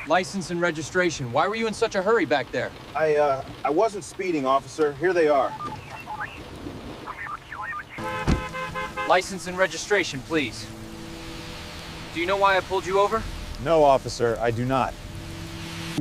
License and registration. Why were you in such a hurry back there? I wasn't speeding, officer. Here they are. License and registration, please. Do you know why I pulled you over? No, officer, I do not.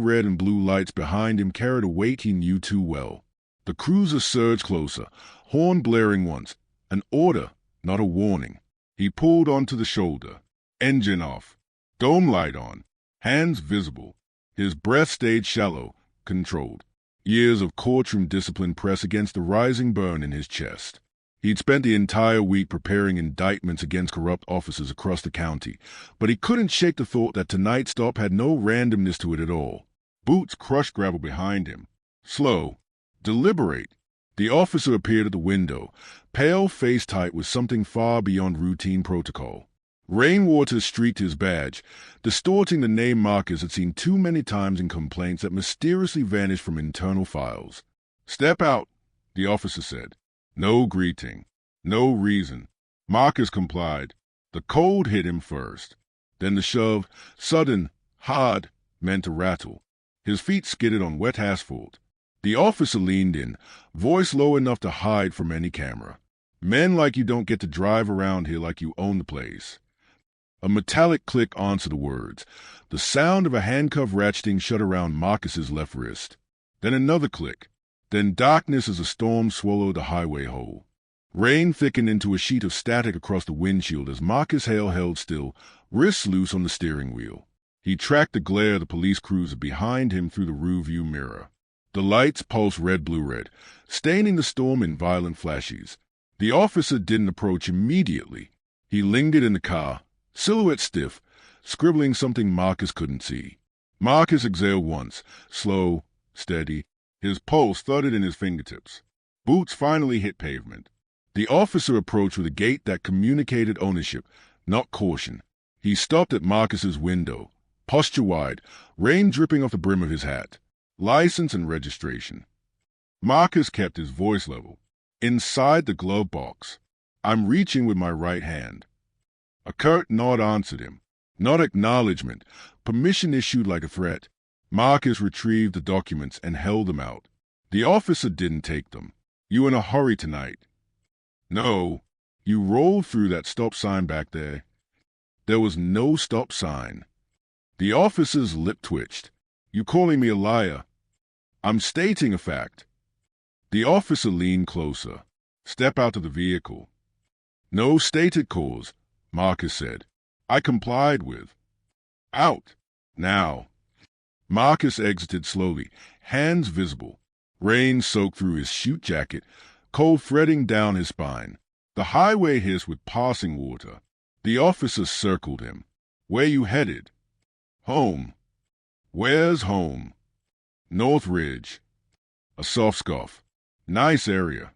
Red and blue lights behind him carried a weight he knew too well. The cruiser surged closer, horn blaring once, an order, not a warning. He pulled onto the shoulder, engine off, dome light on, hands visible. His breath stayed shallow, controlled. Years of courtroom discipline pressed against the rising burn in his chest. He'd spent the entire week preparing indictments against corrupt officers across the county, but he couldn't shake the thought that tonight's stop had no randomness to it at all. Boots crushed gravel behind him. Slow. Deliberate. The officer appeared at the window, pale, face-tight with something far beyond routine protocol. Rainwater streaked his badge, distorting the name markers had seen too many times in complaints that mysteriously vanished from internal files. "Step out," the officer said. No greeting. No reason. Marcus complied. The cold hit him first. Then the shove, sudden, hard, meant a rattle. His feet skidded on wet asphalt. The officer leaned in, voice low enough to hide from any camera. "Men like you don't get to drive around here like you own the place." A metallic click answered the words, the sound of a handcuff ratcheting shut around Marcus's left wrist. Then another click. Then darkness as a storm swallowed the highway whole. Rain thickened into a sheet of static across the windshield as Marcus Hale held still, wrists loose on the steering wheel. He tracked the glare of the police cruiser behind him through the rearview mirror. The lights pulsed red-blue-red, staining the storm in violent flashes. The officer didn't approach immediately. He lingered in the car, silhouette stiff, scribbling something Marcus couldn't see. Marcus exhaled once, slow, steady. His pulse thudded in his fingertips. Boots finally hit pavement. The officer approached with a gait that communicated ownership, not caution. He stopped at Marcus's window, posture wide, rain dripping off the brim of his hat. License and registration. Marcus kept his voice level. Inside the glove box. "I'm reaching with my right hand." A curt nod answered him. Not acknowledgement, permission issued like a threat. Marcus retrieved the documents and held them out. The officer didn't take them. "You in a hurry tonight?" "No." "You rolled through that stop sign back there." There was no stop sign. The officer's lip twitched. "You calling me a liar?" "I'm stating a fact." The officer leaned closer. "Step out of the vehicle." "No stated cause," Marcus said. "I complied with." "Out. Now." Marcus exited slowly, hands visible. Rain soaked through his suit jacket, cold threading down his spine. The highway hissed with passing water. The officer circled him. "Where you headed?" "Home." "Where's home?" "North Ridge." A soft scoff. "Nice area."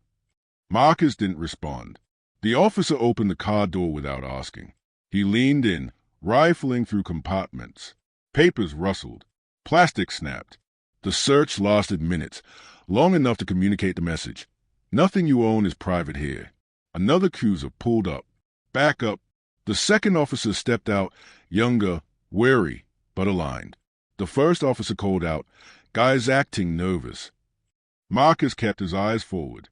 Marcus didn't respond. The officer opened the car door without asking. He leaned in, rifling through compartments. Papers rustled. Plastic snapped. The search lasted minutes, long enough to communicate the message. "Nothing you own is private here." Another cruiser pulled up. "Back up." The second officer stepped out, younger, wary, but aligned. The first officer called out, "Guy's acting nervous." Marcus kept his eyes forward.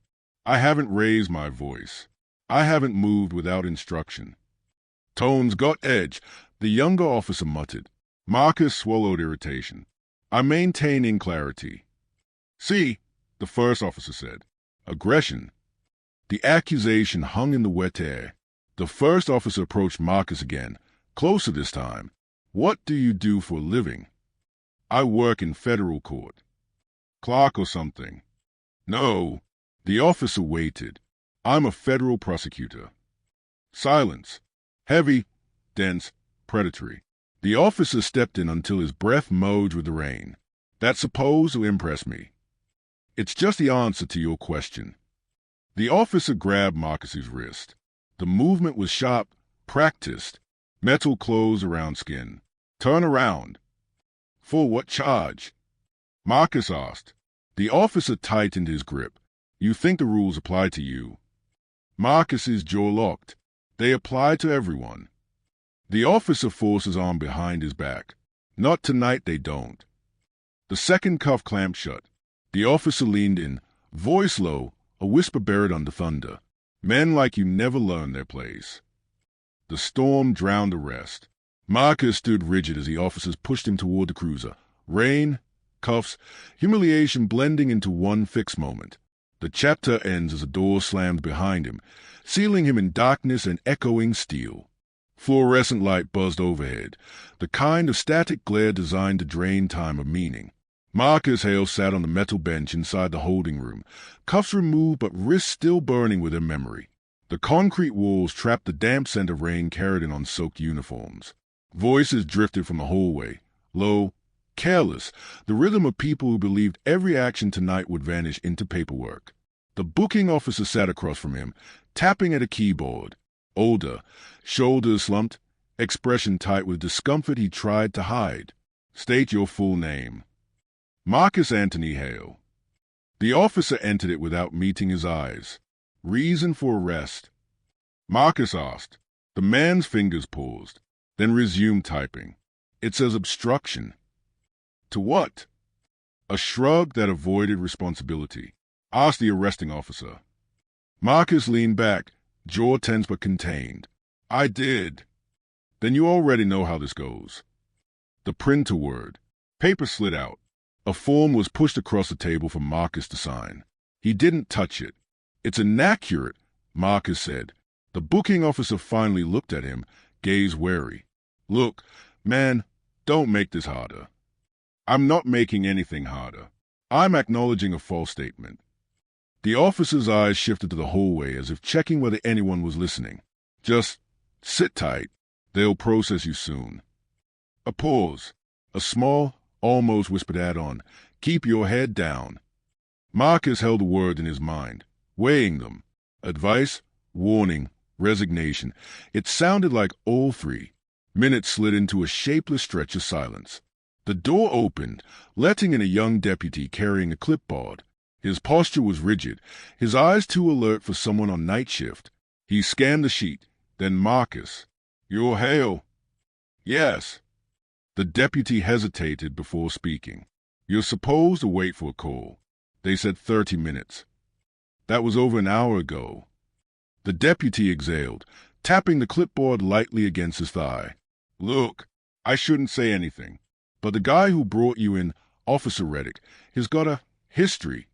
"I haven't raised my voice. I haven't moved without instruction." "Tone's got edge," the younger officer muttered. Marcus swallowed irritation. "I'm maintaining clarity." "See," the first officer said. Aggression. The accusation hung in the wet air. The first officer approached Marcus again, closer this time. "What do you do for a living?" "I work in federal court." "Clerk or something?" "No." The officer waited. "I'm a federal prosecutor." Silence. Heavy, dense, predatory. The officer stepped in until his breath merged with the rain. "That's supposed to impress me." "It's just the answer to your question." The officer grabbed Marcus's wrist. The movement was sharp, practiced. Metal closed around skin. "Turn around." "For what charge?" Marcus asked. The officer tightened his grip. "You think the rules apply to you." Marcus's jaw locked. "They apply to everyone." The officer forced his arm behind his back. Not tonight, they don't. The second cuff clamped shut. The officer leaned in, voice low, a whisper buried under thunder. Men like you never learn their place. The storm drowned the rest. Marcus stood rigid as the officers pushed him toward the cruiser. Rain, cuffs, humiliation blending into one fixed moment. The chapter ends as a door slammed behind him, sealing him in darkness and echoing steel. Fluorescent light buzzed overhead, the kind of static glare designed to drain time of meaning. Marcus Hale sat on the metal bench inside the holding room, cuffs removed but wrists still burning with their memory. The concrete walls trapped the damp scent of rain carried in on soaked uniforms. Voices drifted from the hallway, low, careless, the rhythm of people who believed every action tonight would vanish into paperwork. The booking officer sat across from him, tapping at a keyboard. Older, shoulders slumped, expression tight with discomfort he tried to hide. State your full name. Marcus Anthony Hale. The officer entered it without meeting his eyes. Reason for arrest? Marcus asked. The man's fingers paused, then resumed typing. It says obstruction. To what? A shrug that avoided responsibility. Asked the arresting officer. Marcus leaned back, jaw tense but contained. I did. Then you already know how this goes. The printer word. Paper slid out. A form was pushed across the table for Marcus to sign. He didn't touch it. It's inaccurate, Marcus said. The booking officer finally looked at him, gaze wary. Look, man, don't make this harder. I'm not making anything harder. I'm acknowledging a false statement. The officer's eyes shifted to the hallway as if checking whether anyone was listening. Just sit tight. They'll process you soon. A pause. A small, almost whispered add-on. Keep your head down. Marcus held the word in his mind, weighing them. Advice, warning, resignation. It sounded like all three. Minutes slid into a shapeless stretch of silence. The door opened, letting in a young deputy carrying a clipboard. His posture was rigid, his eyes too alert for someone on night shift. He scanned the sheet, then Marcus. You're Hale? Yes. The deputy hesitated before speaking. You're supposed to wait for a call. They said 30 minutes. That was over an hour ago. The deputy exhaled, tapping the clipboard lightly against his thigh. Look, I shouldn't say anything, but the guy who brought you in, Officer Reddick, has got a history.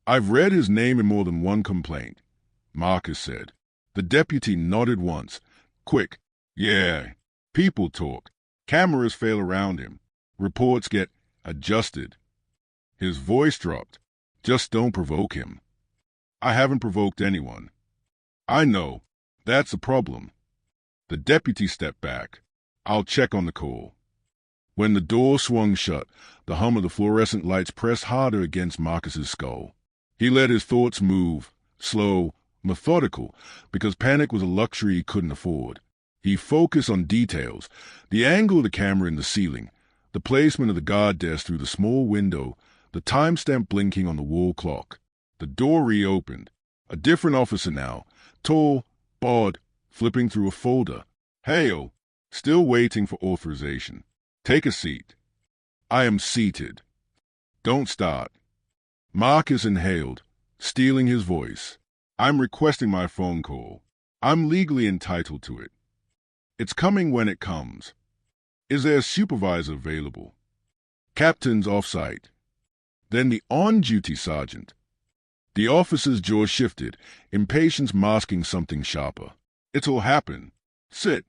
I've read his name in more than one complaint, Marcus said. The deputy nodded once. Quick. Yeah. People talk. Cameras fail around him. Reports get adjusted. His voice dropped. Just don't provoke him. I haven't provoked anyone. I know. That's the problem. The deputy stepped back. I'll check on the call. When the door swung shut, the hum of the fluorescent lights pressed harder against Marcus's skull. He let his thoughts move, slow, methodical, because panic was a luxury he couldn't afford. He focused on details, the angle of the camera in the ceiling, the placement of the guard desk through the small window, the timestamp blinking on the wall clock. The door reopened. A different officer now, tall, bald, flipping through a folder. Hale, still waiting for authorization. Take a seat. I am seated. Don't start. Marcus inhaled, stealing his voice. I'm requesting my phone call. I'm legally entitled to it. It's coming when it comes. Is there a supervisor available? Captain's off-site. Then the on-duty sergeant. The officer's jaw shifted, impatience masking something sharper. It'll happen. Sit.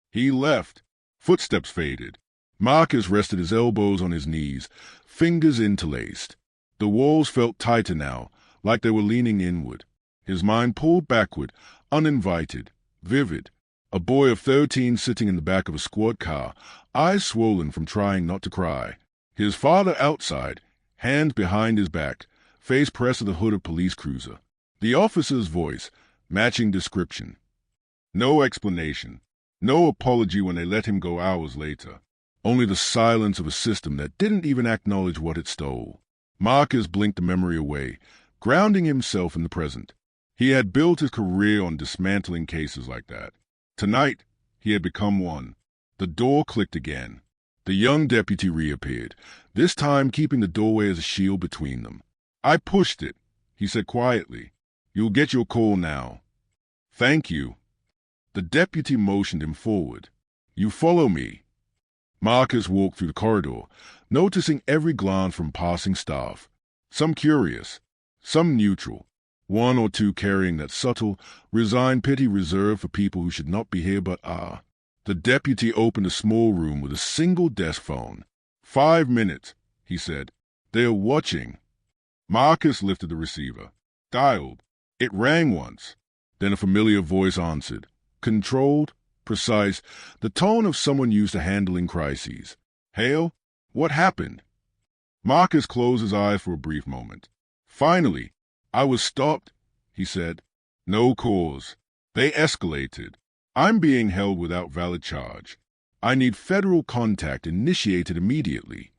He left. Footsteps faded. Marcus rested his elbows on his knees, fingers interlaced. The walls felt tighter now, like they were leaning inward. His mind pulled backward, uninvited, vivid. A boy of 13 sitting in the back of a squad car, eyes swollen from trying not to cry. His father outside, hands behind his back, face pressed to the hood of police cruiser. The officer's voice, matching description. No explanation. No apology when they let him go hours later. Only the silence of a system that didn't even acknowledge what it stole. Marcus blinked the memory away, grounding himself in the present. He had built his career on dismantling cases like that. Tonight, he had become one. The door clicked again. The young deputy reappeared, this time keeping the doorway as a shield between them. "I pushed it," he said quietly. "You'll get your call now." "Thank you." The deputy motioned him forward. "You follow me." Marcus walked through the corridor, noticing every glance from passing staff. Some curious, some neutral, one or two carrying that subtle, resigned pity reserved for people who should not be here but are. The deputy opened a small room with a single desk phone. "5 minutes," he said. "They're watching." Marcus lifted the receiver. Dialed. It rang once. Then a familiar voice answered. Controlled, precise, the tone of someone used to handling crises. "Hale, what happened?" Marcus closed his eyes for a brief moment. "Finally, I was stopped," he said. "No cause. They escalated. I'm being held without valid charge. I need federal contact initiated immediately."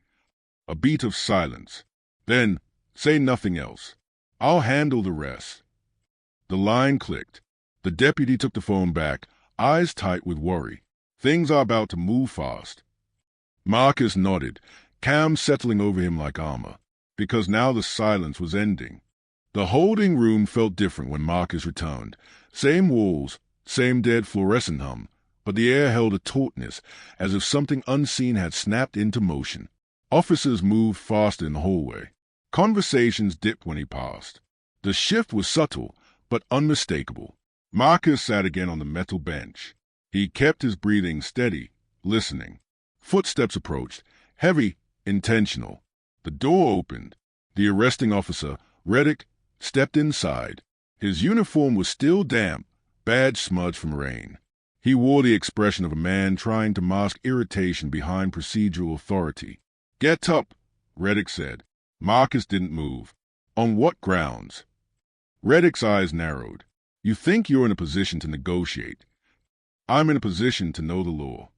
A beat of silence. Then, "Say nothing else. I'll handle the rest." The line clicked. The deputy took the phone back, eyes tight with worry. Things are about to move fast. Marcus nodded, calm settling over him like armor, because now the silence was ending. The holding room felt different when Marcus returned. Same walls, same dead fluorescent hum, but the air held a tautness, as if something unseen had snapped into motion. Officers moved faster in the hallway. Conversations dipped when he passed. The shift was subtle, but unmistakable. Marcus sat again on the metal bench. He kept his breathing steady, listening. Footsteps approached, heavy, intentional. The door opened. The arresting officer, Reddick, stepped inside. His uniform was still damp, badge smudged from rain. He wore the expression of a man trying to mask irritation behind procedural authority. "Get up," Reddick said. Marcus didn't move. "On what grounds?" Reddick's eyes narrowed. "You think you're in a position to negotiate. I'm in a position to know the law."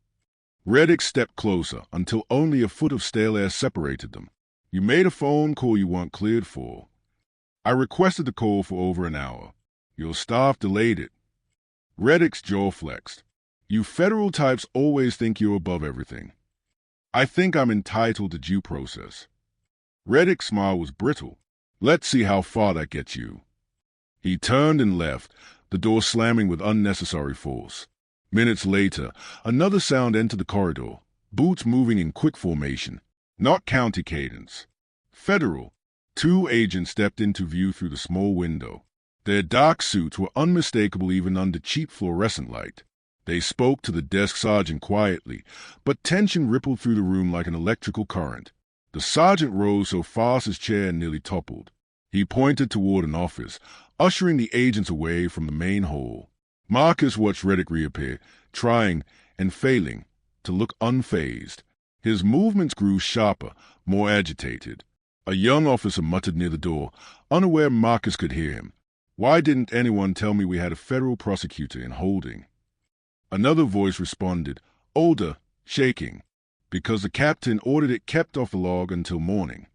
Reddick stepped closer until only a foot of stale air separated them. "You made a phone call you weren't cleared for." "I requested the call for over an hour. Your staff delayed it." Reddick's jaw flexed. "You federal types always think you're above everything." "I think I'm entitled to due process." Reddick's smile was brittle. "Let's see how far that gets you." He turned and left, the door slamming with unnecessary force. Minutes later, another sound entered the corridor, boots moving in quick formation. Not county cadence. Federal. 2 agents stepped into view through the small window. Their dark suits were unmistakable even under cheap fluorescent light. They spoke to the desk sergeant quietly, but tension rippled through the room like an electrical current. The sergeant rose so fast his chair nearly toppled. He pointed toward an office, ushering the agents away from the main hall. Marcus watched Reddick reappear, trying and failing to look unfazed. His movements grew sharper, more agitated. A young officer muttered near the door, unaware Marcus could hear him. "Why didn't anyone tell me we had a federal prosecutor in holding?" Another voice responded, older, shaking, "Because the captain ordered it kept off the log until morning."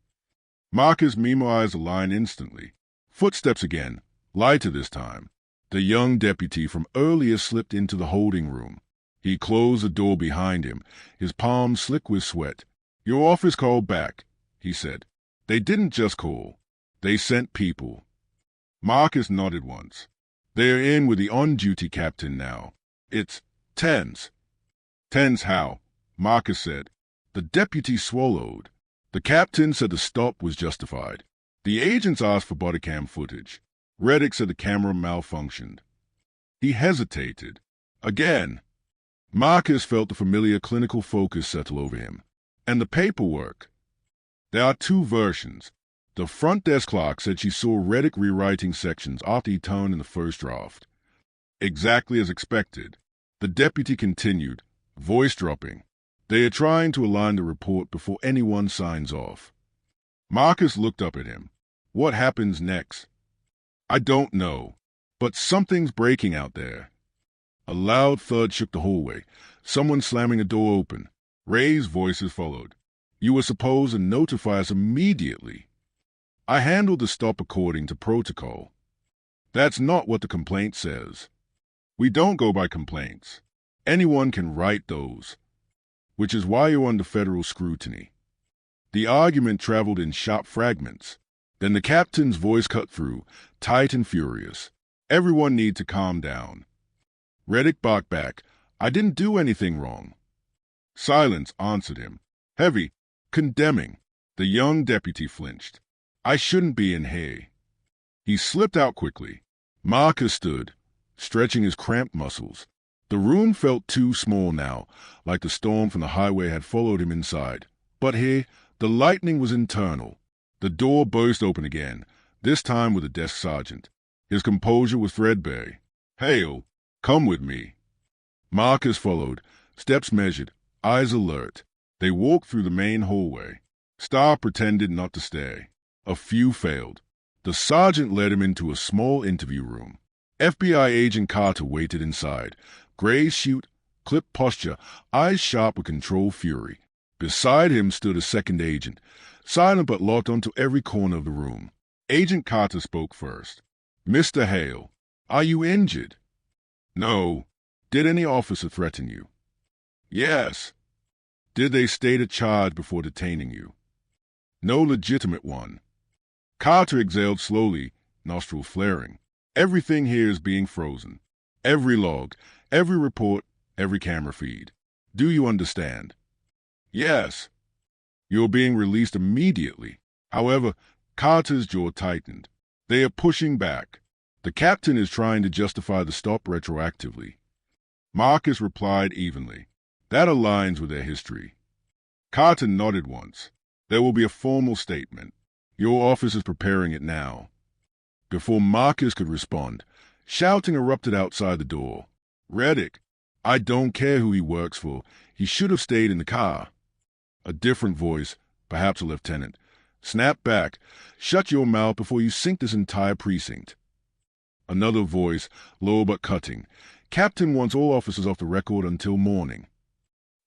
Marcus memorized the line instantly. Footsteps again, lighter this time. The young deputy from earlier slipped into the holding room. He closed the door behind him, his palms slick with sweat. "Your office called back," he said. "They didn't just call. They sent people." Marcus nodded once. "They're in with the on-duty captain now. It's tense." "Tense how?" Marcus said. The deputy swallowed. The captain said the stop was justified. The agents asked for body cam footage. Reddick said the camera malfunctioned. He hesitated. Again. Marcus felt the familiar clinical focus settle over him. "And the paperwork?" "There are 2 versions. The front desk clerk said she saw Reddick rewriting sections after he turned in the first draft." "Exactly as expected." The deputy continued, voice dropping. "They are trying to align the report before anyone signs off." Marcus looked up at him. "What happens next?" "I don't know, but something's breaking out there." A loud thud shook the hallway, someone slamming a door open. Raised voices followed. "You were supposed to notify us immediately." "I handled the stop according to protocol." "That's not what the complaint says." "We don't go by complaints. Anyone can write those." which is why you're under federal scrutiny. The argument traveled in sharp fragments. Then the captain's voice cut through, tight and furious. Everyone need to calm down. Reddick barked back, I didn't do anything wrong. Silence answered him, heavy, condemning. The young deputy flinched. I shouldn't be in here. He slipped out quickly. Marcus stood, stretching his cramped muscles. The room felt too small now, like the storm from the highway had followed him inside. But here, the lightning was internal. The door burst open again, this time with a desk sergeant. His composure was threadbare. Hale, come with me. Marcus followed, steps measured, eyes alert. They walked through the main hallway. Starr pretended not to stare. A few failed. The sergeant led him into a small interview room. FBI agent Carter waited inside. Gray suit, clipped posture, eyes sharp with controlled fury. Beside him stood a second agent, silent but locked onto every corner of the room. Agent Carter spoke first. Mr. Hale, are you injured? No. Did any officer threaten you? Yes. Did they state a charge before detaining you? No legitimate one. Carter exhaled slowly, nostrils flaring. Everything here is being frozen. Every log, every report, every camera feed. Do you understand? Yes. You're being released immediately. However, Carter's jaw tightened. They are pushing back. The captain is trying to justify the stop retroactively. Marcus replied evenly. That aligns with their history. Carter nodded once. There will be a formal statement. Your office is preparing it now. Before Marcus could respond, shouting erupted outside the door. Reddick, I don't care who he works for. He should have stayed in the car. A different voice, perhaps a lieutenant, snapped back. Shut your mouth before you sink this entire precinct. Another voice, low but cutting. Captain wants all officers off the record until morning.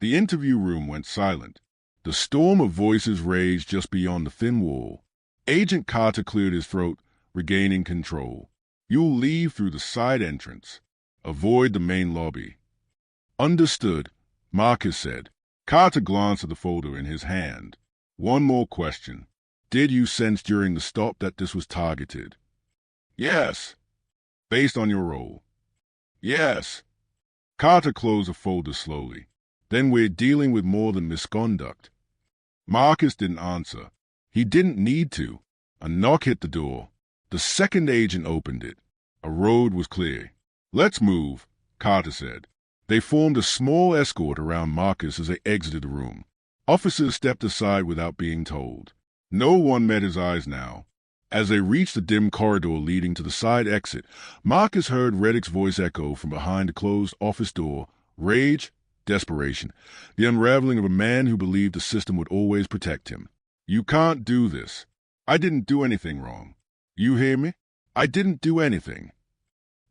The interview room went silent. The storm of voices raged just beyond the thin wall. Agent Carter cleared his throat, regaining control. You'll leave through the side entrance. Avoid the main lobby. Understood, Marcus said. Carter glanced at the folder in his hand. One more question. Did you sense during the stop that this was targeted? Yes. Based on your role? Yes. Carter closed the folder slowly. Then we're dealing with more than misconduct. Marcus didn't answer. He didn't need to. A knock hit the door. The second agent opened it. A road was clear. Let's move, Carter said. They formed a small escort around Marcus as they exited the room. Officers stepped aside without being told. No one met his eyes now. As they reached the dim corridor leading to the side exit, Marcus heard Reddick's voice echo from behind the closed office door. Rage, desperation, the unraveling of a man who believed the system would always protect him. You can't do this. I didn't do anything wrong. You hear me? I didn't do anything.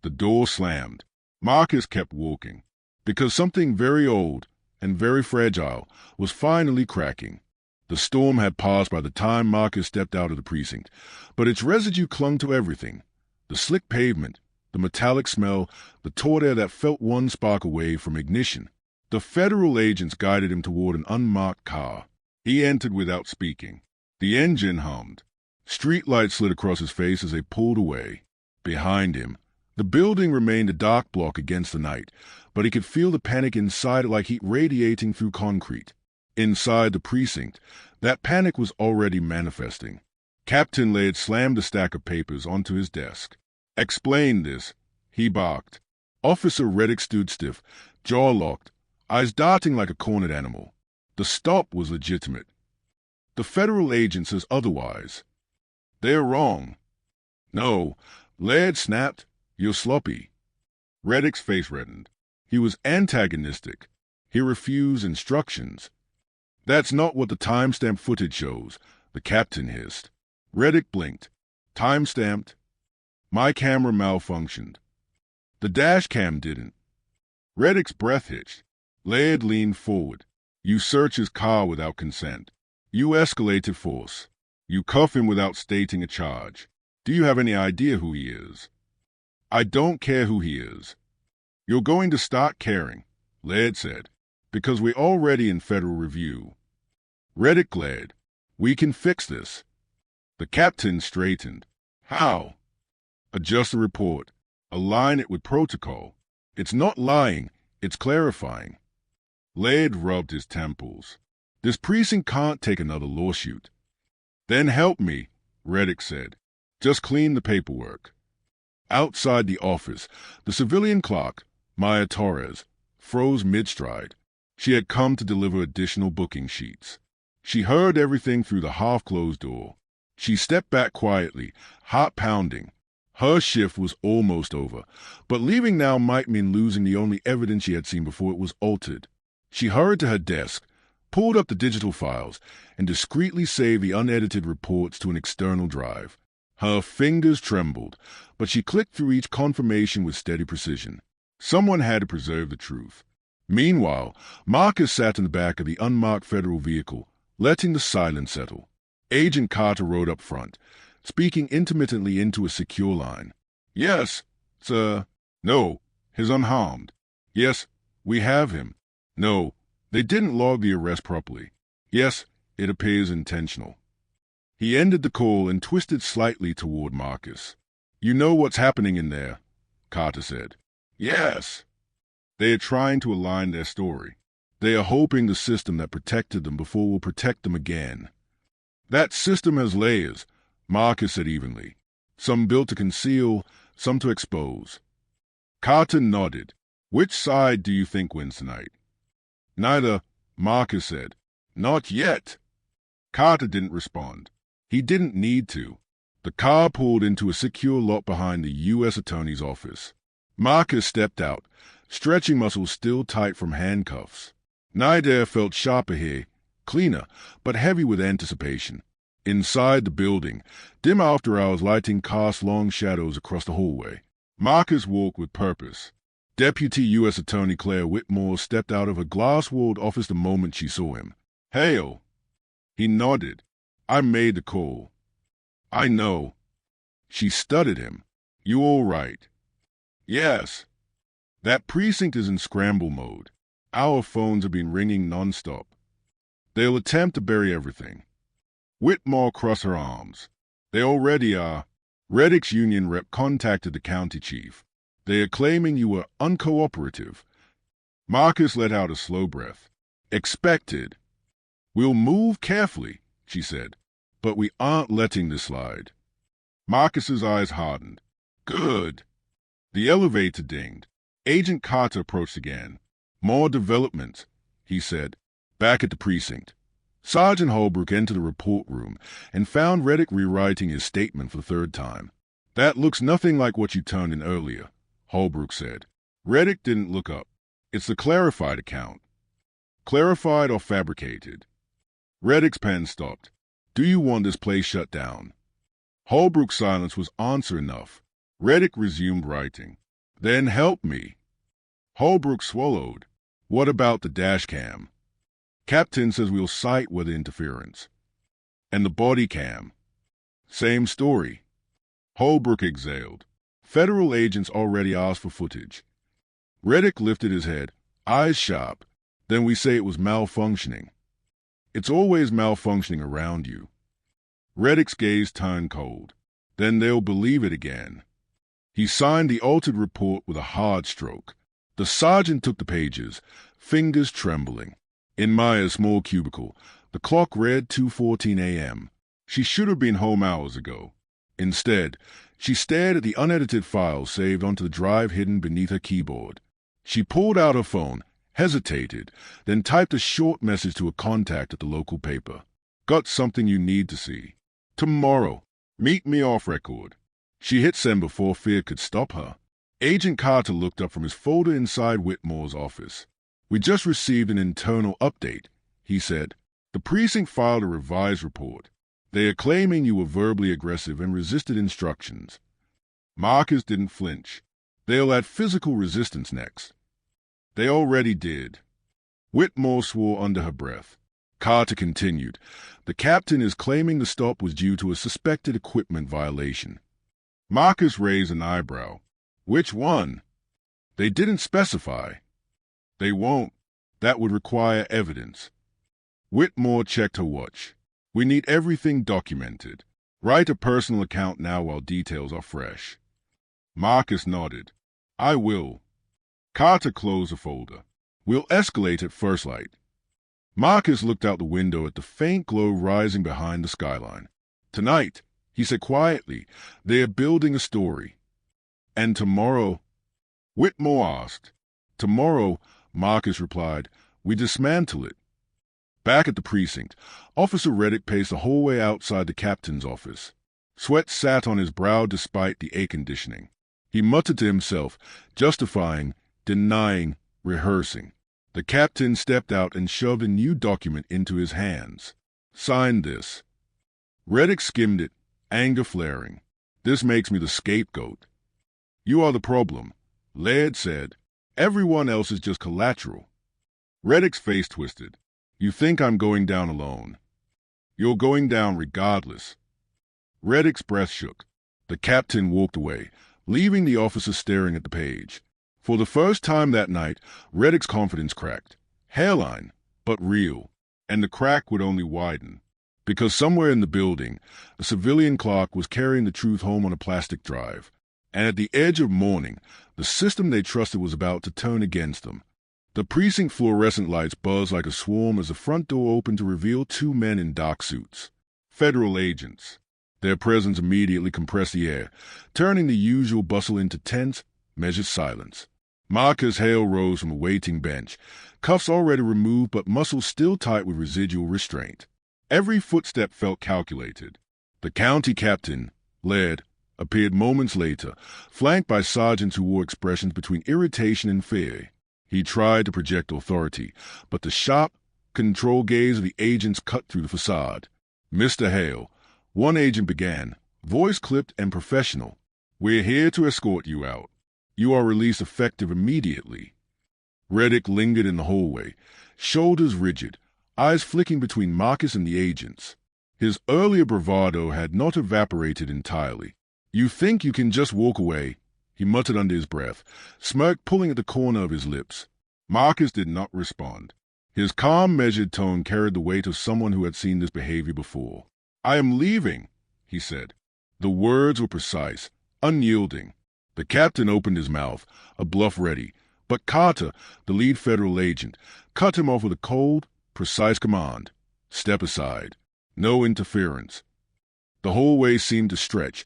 The door slammed. Marcus kept walking, because something very old and very fragile was finally cracking. The storm had passed by the time Marcus stepped out of the precinct, but its residue clung to everything. The slick pavement, the metallic smell, the taut air that felt one spark away from ignition. The federal agents guided him toward an unmarked car. He entered without speaking. The engine hummed. Street lights slid across his face as they pulled away. Behind him, the building remained a dark block against the night, but he could feel the panic inside it like heat radiating through concrete. Inside the precinct, that panic was already manifesting. Captain Laird slammed a stack of papers onto his desk. Explain this, he barked. Officer Reddick stood stiff, jaw locked, eyes darting like a cornered animal. The stop was legitimate. The federal agent says otherwise. They're wrong. No, Laird snapped. You're sloppy. Reddick's face reddened. He was antagonistic. He refused instructions. That's not what the time-stamped footage shows, the captain hissed. Reddick blinked. Time-stamped. My camera malfunctioned. The dash cam didn't. Reddick's breath hitched. Laird leaned forward. You search his car without consent. You escalated force. You cuff him without stating a charge. Do you have any idea who he is? I don't care who he is. You're going to start caring, Laird said. Because we're already in federal review. Reddick glared. We can fix this. The captain straightened. How? Adjust the report. Align it with protocol. It's not lying, it's clarifying. Laird rubbed his temples. This precinct can't take another lawsuit. Then help me, Reddick said. Just clean the paperwork. Outside the office, the civilian clerk, Maya Torres, froze mid-stride. She had come to deliver additional booking sheets. She heard everything through the half-closed door. She stepped back quietly, heart pounding. Her shift was almost over, but leaving now might mean losing the only evidence she had seen before it was altered. She hurried to her desk, pulled up the digital files, and discreetly saved the unedited reports to an external drive. Her fingers trembled, but she clicked through each confirmation with steady precision. Someone had to preserve the truth. Meanwhile, Marcus sat in the back of the unmarked federal vehicle, letting the silence settle. Agent Carter rode up front, speaking intermittently into a secure line. Yes, sir. No, he's unharmed. Yes, we have him. No, they didn't log the arrest properly. Yes, it appears intentional. He ended the call and twisted slightly toward Marcus. You know what's happening in there, Carter said. Yes. They are trying to align their story. They are hoping the system that protected them before will protect them again. That system has layers, Marcus said evenly. Some built to conceal, some to expose. Carter nodded. Which side do you think wins tonight? Neither, Marcus said. Not yet. Carter didn't respond. He didn't need to. The car pulled into a secure lot behind the U.S. Attorney's office. Marcus stepped out, stretching muscles still tight from handcuffs. Nidair felt sharper here, cleaner, but heavy with anticipation. Inside the building, dim after-hours lighting cast long shadows across the hallway. Marcus walked with purpose. Deputy U.S. Attorney Claire Whitmore stepped out of her glass-walled office the moment she saw him. Hail! He nodded. I made the call. I know. She studied him. You all right? Yes. That precinct is in scramble mode. Our phones have been ringing non-stop. They'll attempt to bury everything. Whitmore crossed her arms. They already are. Reddick's union rep contacted the county chief. They are claiming you were uncooperative. Marcus let out a slow breath. Expected. We'll move carefully, she said, but we aren't letting this slide. Marcus's eyes hardened. Good. The elevator dinged. Agent Carter approached again. More development, he said, back at the precinct. Sergeant Holbrook entered the report room and found Reddick rewriting his statement for the third time. That looks nothing like what you turned in earlier, Holbrook said. Reddick didn't look up. It's the clarified account. Clarified or fabricated? Reddick's pen stopped. Do you want this place shut down? Holbrook's silence was answer enough. Reddick resumed writing. Then help me. Holbrook swallowed. What about the dash cam? Captain says we'll cite weather interference. And the body cam? Same story. Holbrook exhaled. Federal agents already asked for footage. Reddick lifted his head, eyes sharp. Then we say it was malfunctioning. It's always malfunctioning around you. Reddick's gaze turned cold. Then they'll believe it again. He signed the altered report with a hard stroke. The sergeant took the pages, fingers trembling. In Maya's small cubicle, the clock read 2:14 a.m. She should have been home hours ago. Instead, she stared at the unedited files saved onto the drive hidden beneath her keyboard. She pulled out her phone, hesitated, then typed a short message to a contact at the local paper. Got something you need to see. Tomorrow. Meet me off record. She hit send before fear could stop her. Agent Carter looked up from his folder inside Whitmore's office. We just received an internal update, he said. The precinct filed a revised report. They are claiming you were verbally aggressive and resisted instructions. Marcus didn't flinch. They'll add physical resistance next. They already did. Whitmore swore under her breath. Carter continued. The captain is claiming the stop was due to a suspected equipment violation. Marcus raised an eyebrow. Which one? They didn't specify. They won't. That would require evidence. Whitmore checked her watch. We need everything documented. Write a personal account now while details are fresh. Marcus nodded. I will. Carter closed the folder. We'll escalate at first light. Marcus looked out the window at the faint glow rising behind the skyline. Tonight, he said quietly, they are building a story. And tomorrow? Whitmore asked. Tomorrow, Marcus replied, we dismantle it. Back at the precinct, Officer Reddick paced the whole way outside the captain's office. Sweat sat on his brow despite the air conditioning. He muttered to himself, justifying, denying, rehearsing. The captain stepped out and shoved a new document into his hands. Sign this. Reddick skimmed it, anger flaring. This makes me the scapegoat. You are the problem, Laird said. Everyone else is just collateral. Reddick's face twisted. You think I'm going down alone. You're going down regardless. Reddick's breath shook. The captain walked away, leaving the officer staring at the page. For the first time that night, Reddick's confidence cracked. Hairline, but real. And the crack would only widen. Because somewhere in the building, a civilian clerk was carrying the truth home on a plastic drive. And at the edge of morning, the system they trusted was about to turn against them. The precinct fluorescent lights buzzed like a swarm as the front door opened to reveal two men in dark suits. Federal agents. Their presence immediately compressed the air, turning the usual bustle into tense, measured silence. Marcus Hale rose from a waiting bench, cuffs already removed but muscles still tight with residual restraint. Every footstep felt calculated. The county captain, Laird, appeared moments later, flanked by sergeants who wore expressions between irritation and fear. He tried to project authority, but the sharp, controlled gaze of the agents cut through the facade. Mr. Hale, one agent began, voice clipped and professional. We're here to escort you out. You are released effective immediately. Reddick lingered in the hallway, shoulders rigid, eyes flicking between Marcus and the agents. His earlier bravado had not evaporated entirely. You think you can just walk away, he muttered under his breath, smirk pulling at the corner of his lips. Marcus did not respond. His calm, measured tone carried the weight of someone who had seen this behavior before. I am leaving, he said. The words were precise, unyielding. The captain opened his mouth, a bluff ready, but Carter, the lead federal agent, cut him off with a cold, precise command. Step aside. No interference. The hallway seemed to stretch,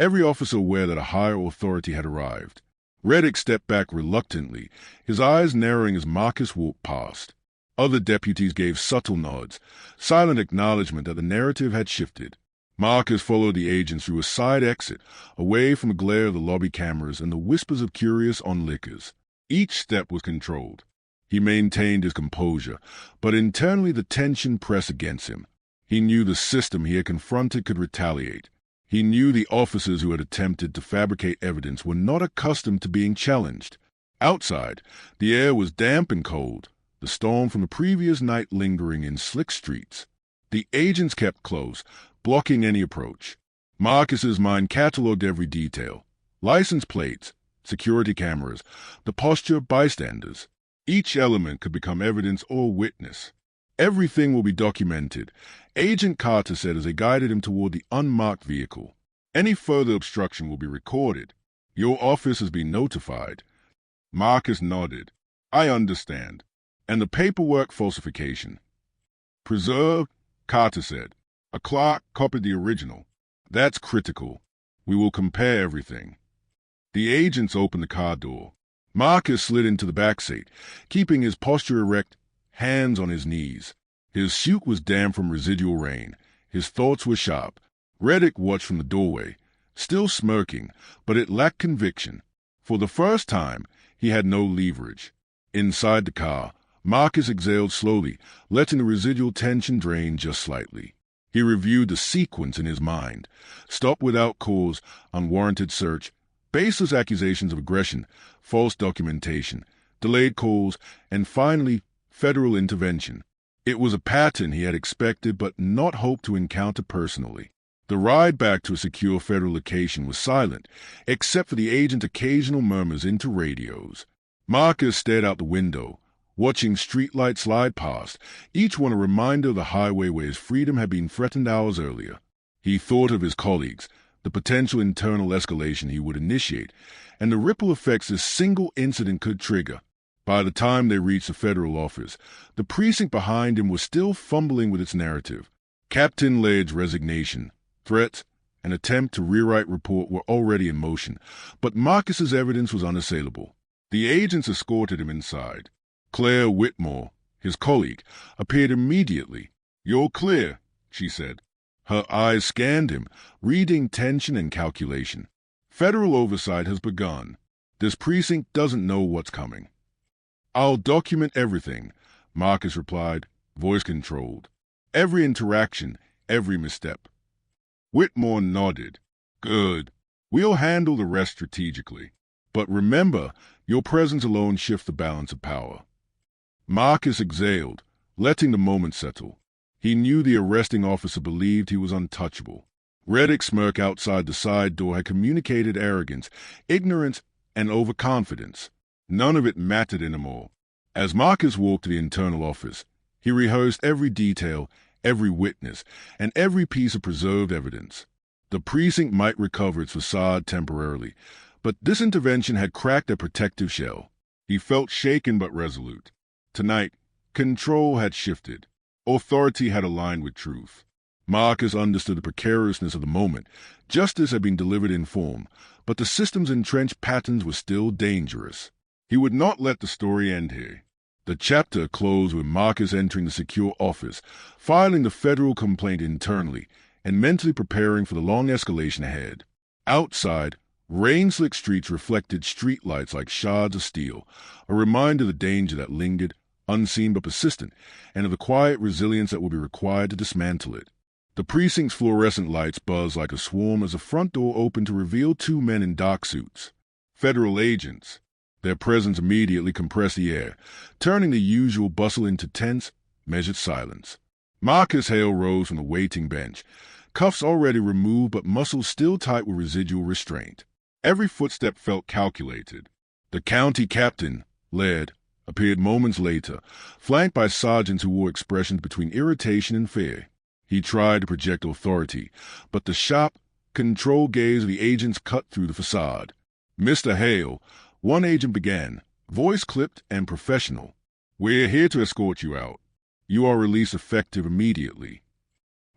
every officer aware that a higher authority had arrived. Reddick stepped back reluctantly, his eyes narrowing as Marcus walked past. Other deputies gave subtle nods, silent acknowledgement that the narrative had shifted. Marcus followed the agents through a side exit, away from the glare of the lobby cameras and the whispers of curious onlookers. Each step was controlled. He maintained his composure, but internally the tension pressed against him. He knew the system he had confronted could retaliate. He knew the officers who had attempted to fabricate evidence were not accustomed to being challenged. Outside, the air was damp and cold, the storm from the previous night lingering in slick streets. The agents kept close, blocking any approach. Marcus's mind catalogued every detail. License plates, security cameras, the posture of bystanders. Each element could become evidence or witness. Everything will be documented, Agent Carter said as they guided him toward the unmarked vehicle. Any further obstruction will be recorded. Your office has been notified. Marcus nodded. I understand. And the paperwork falsification. Preserved, Carter said. A clerk copied the original. That's critical. We will compare everything. The agents opened the car door. Marcus slid into the back seat, keeping his posture erect, hands on his knees. His suit was damp from residual rain. His thoughts were sharp. Reddick watched from the doorway, still smirking, but it lacked conviction. For the first time, he had no leverage. Inside the car, Marcus exhaled slowly, letting the residual tension drain just slightly. He reviewed the sequence in his mind. Stop without cause, unwarranted search, baseless accusations of aggression, false documentation, delayed calls, and finally, federal intervention. It was a pattern he had expected but not hoped to encounter personally. The ride back to a secure federal location was silent, except for the agent's occasional murmurs into radios. Marcus stared out the window, watching streetlights slide past, each one a reminder of the highway where his freedom had been threatened hours earlier. He thought of his colleagues, the potential internal escalation he would initiate, and the ripple effects this single incident could trigger. By the time they reached the federal office, the precinct behind him was still fumbling with its narrative. Captain Laird's resignation, threats, an attempt to rewrite report were already in motion, but Marcus's evidence was unassailable. The agents escorted him inside. Claire Whitmore, his colleague, appeared immediately. "You're clear," she said. Her eyes scanned him, reading tension and calculation. "Federal oversight has begun. This precinct doesn't know what's coming." "I'll document everything," Marcus replied, voice controlled. "Every interaction, every misstep." Whitmore nodded. "Good. We'll handle the rest strategically. But remember, your presence alone shifts the balance of power." Marcus exhaled, letting the moment settle. He knew the arresting officer believed he was untouchable. Reddick's smirk outside the side door had communicated arrogance, ignorance, and overconfidence. None of it mattered anymore. As Marcus walked to the internal office, he rehearsed every detail, every witness, and every piece of preserved evidence. The precinct might recover its facade temporarily, but this intervention had cracked a protective shell. He felt shaken but resolute. Tonight, control had shifted. Authority had aligned with truth. Marcus understood the precariousness of the moment. Justice had been delivered in form, but the system's entrenched patterns were still dangerous. He would not let the story end here. The chapter closed with Marcus entering the secure office, filing the federal complaint internally, and mentally preparing for the long escalation ahead. Outside, rain-slick streets reflected streetlights like shards of steel, a reminder of the danger that lingered, unseen but persistent, and of the quiet resilience that would be required to dismantle it. The precinct's fluorescent lights buzzed like a swarm as the front door opened to reveal two men in dark suits. Federal agents. Their presence immediately compressed the air, turning the usual bustle into tense, measured silence. Marcus Hale rose from the waiting bench, cuffs already removed but muscles still tight with residual restraint. Every footstep felt calculated. The county captain, Laird, appeared moments later, flanked by sergeants who wore expressions between irritation and fear. He tried to project authority, but the sharp, controlled gaze of the agents cut through the facade. "Mr. Hale," one agent began, voice clipped and professional. "We're here to escort you out. You are released effective immediately."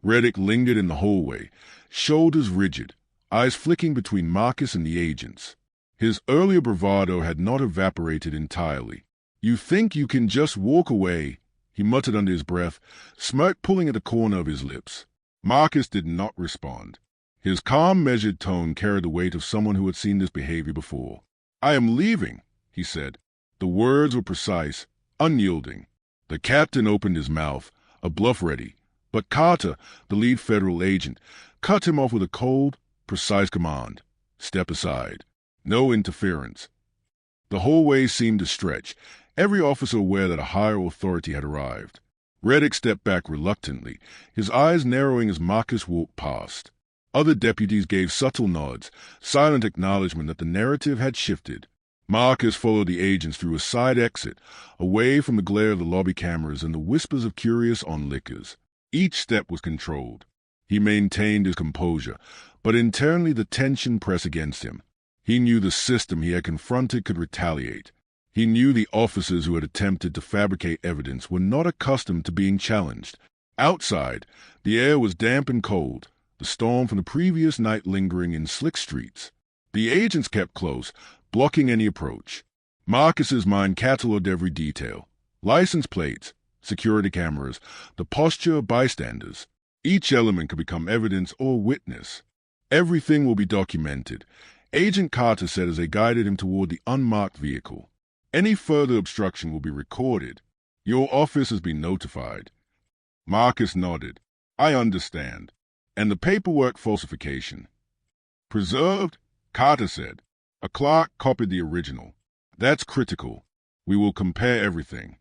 Reddick lingered in the hallway, shoulders rigid, eyes flicking between Marcus and the agents. His earlier bravado had not evaporated entirely. "You think you can just walk away," he muttered under his breath, smirk pulling at the corner of his lips. Marcus did not respond. His calm, measured tone carried the weight of someone who had seen this behavior before. "I am leaving," he said. The words were precise, unyielding. The captain opened his mouth, a bluff ready, but Carter, the lead federal agent, cut him off with a cold, precise command. "Step aside. No interference." The hallway seemed to stretch, every officer aware that a higher authority had arrived. Reddick stepped back reluctantly, his eyes narrowing as Marcus walked past. Other deputies gave subtle nods, silent acknowledgement that the narrative had shifted. Marcus followed the agents through a side exit, away from the glare of the lobby cameras and the whispers of curious onlookers. Each step was controlled. He maintained his composure, but internally the tension pressed against him. He knew the system he had confronted could retaliate. He knew the officers who had attempted to fabricate evidence were not accustomed to being challenged. Outside, the air was damp and cold, the storm from the previous night lingering in slick streets. The agents kept close, blocking any approach. Marcus's mind catalogued every detail. License plates, security cameras, the posture of bystanders. Each element could become evidence or witness. "Everything will be documented," Agent Carter said as they guided him toward the unmarked vehicle. "Any further obstruction will be recorded. Your office has been notified." Marcus nodded. "I understand. And the paperwork falsification?" "Preserved?" Carter said. "A clerk copied the original. That's critical. We will compare everything."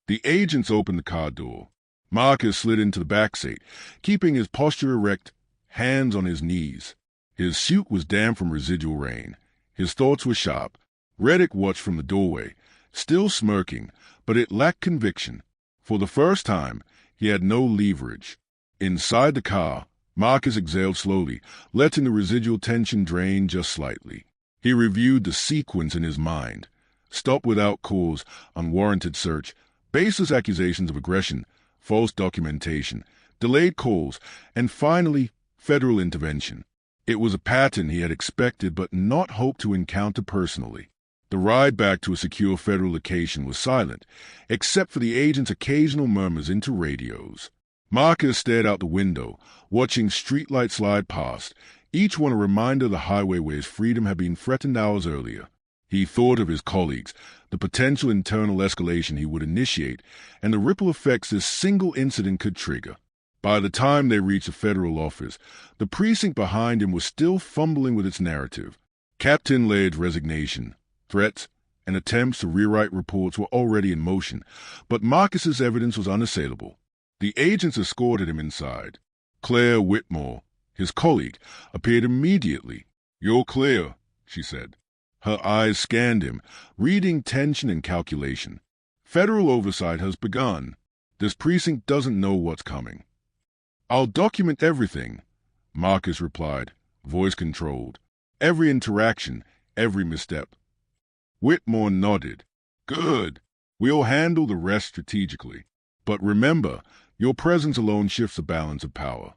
The agents opened the car door. Marcus slid into the back seat, keeping his posture erect, hands on his knees. His suit was damp from residual rain. His thoughts were sharp. Reddick watched from the doorway, still smirking, but it lacked conviction. For the first time, he had no leverage. Inside the car, Marcus exhaled slowly, letting the residual tension drain just slightly. He reviewed the sequence in his mind. Stop without cause, unwarranted search, baseless accusations of aggression, false documentation, delayed calls, and finally, federal intervention. It was a pattern he had expected but not hoped to encounter personally. The ride back to a secure federal location was silent, except for the agent's occasional murmurs into radios. Marcus stared out the window, watching streetlights slide past, each one a reminder of the highway where his freedom had been threatened hours earlier. He thought of his colleagues, the potential internal escalation he would initiate, and the ripple effects this single incident could trigger. By the time they reached the federal office, the precinct behind him was still fumbling with its narrative. Captain Laird's resignation, threats, and attempts to rewrite reports were already in motion, but Marcus's evidence was unassailable. The agents escorted him inside. Claire Whitmore, his colleague, appeared immediately. "You're clear," she said. Her eyes scanned him, reading tension and calculation. "Federal oversight has begun. This precinct doesn't know what's coming." "I'll document everything," Marcus replied, voice controlled. "Every interaction, every misstep." Whitmore nodded. "Good. We'll handle the rest strategically. But remember, your presence alone shifts the balance of power."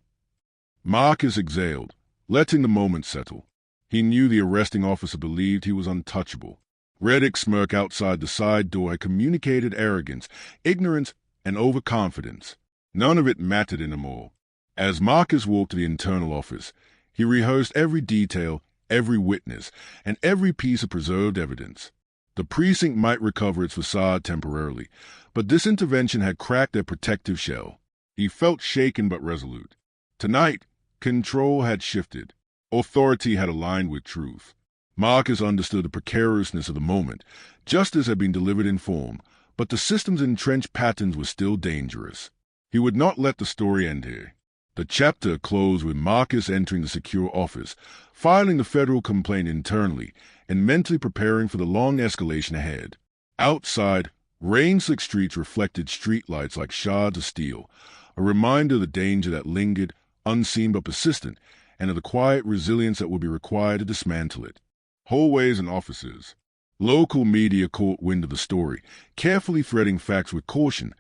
Marcus exhaled, letting the moment settle. He knew the arresting officer believed he was untouchable. Reddick's smirk outside the side door had communicated arrogance, ignorance, and overconfidence. None of it mattered anymore. As Marcus walked to the internal office, he rehearsed every detail, every witness, and every piece of preserved evidence. The precinct might recover its facade temporarily, but this intervention had cracked their protective shell. He felt shaken but resolute. Tonight, control had shifted. Authority had aligned with truth. Marcus understood the precariousness of the moment. Justice had been delivered in form, but the system's entrenched patterns were still dangerous. He would not let the story end here. The chapter closed with Marcus entering the secure office, filing the federal complaint internally, and mentally preparing for the long escalation ahead. Outside, rain-slick streets reflected streetlights like shards of steel, a reminder of the danger that lingered, unseen but persistent, and of the quiet resilience that would be required to dismantle it. Hallways and offices. Local media caught wind of the story, carefully threading facts with caution,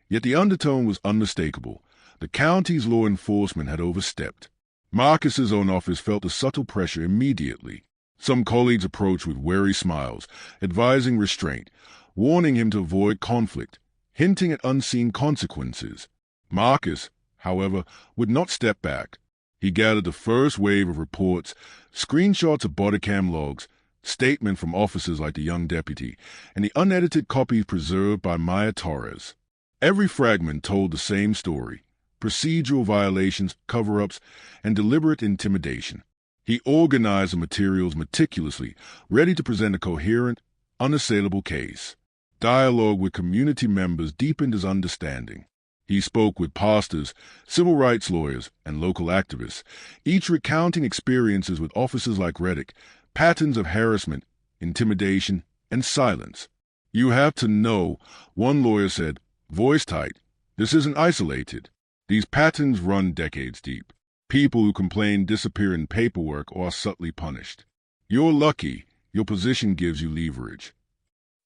yet the undertone was unmistakable. The county's law enforcement had overstepped. Marcus's own office felt the subtle pressure immediately. Some colleagues approached with wary smiles, advising restraint, warning him to avoid conflict, hinting at unseen consequences. Marcus, however, would not step back. He gathered the first wave of reports, screenshots of bodycam logs, statements from officers like the young deputy, and the unedited copies preserved by Maya Torres. Every fragment told the same story: procedural violations, cover-ups, and deliberate intimidation. He organized the materials meticulously, ready to present a coherent, unassailable case. Dialogue with community members deepened his understanding. He spoke with pastors, civil rights lawyers, and local activists, each recounting experiences with officers like Reddick, patterns of harassment, intimidation, and silence. "You have to know," one lawyer said, voice tight, "this isn't isolated. These patterns run decades deep. People who complain disappear in paperwork or are subtly punished. You're lucky. Your position gives you leverage."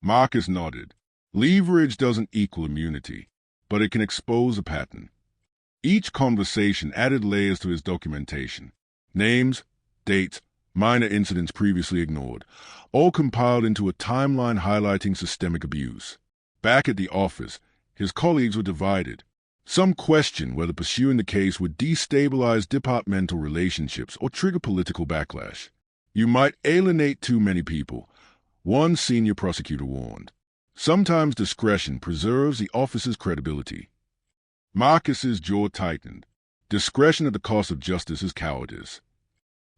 Marcus nodded. Leverage doesn't equal immunity, but it can expose a pattern. Each conversation added layers to his documentation. Names, dates, minor incidents previously ignored, all compiled into a timeline highlighting systemic abuse. Back at the office, his colleagues were divided. Some questioned whether pursuing the case would destabilize departmental relationships or trigger political backlash. "You might alienate too many people," one senior prosecutor warned. "Sometimes discretion preserves the office's credibility." Marcus's jaw tightened. Discretion at the cost of justice is cowardice.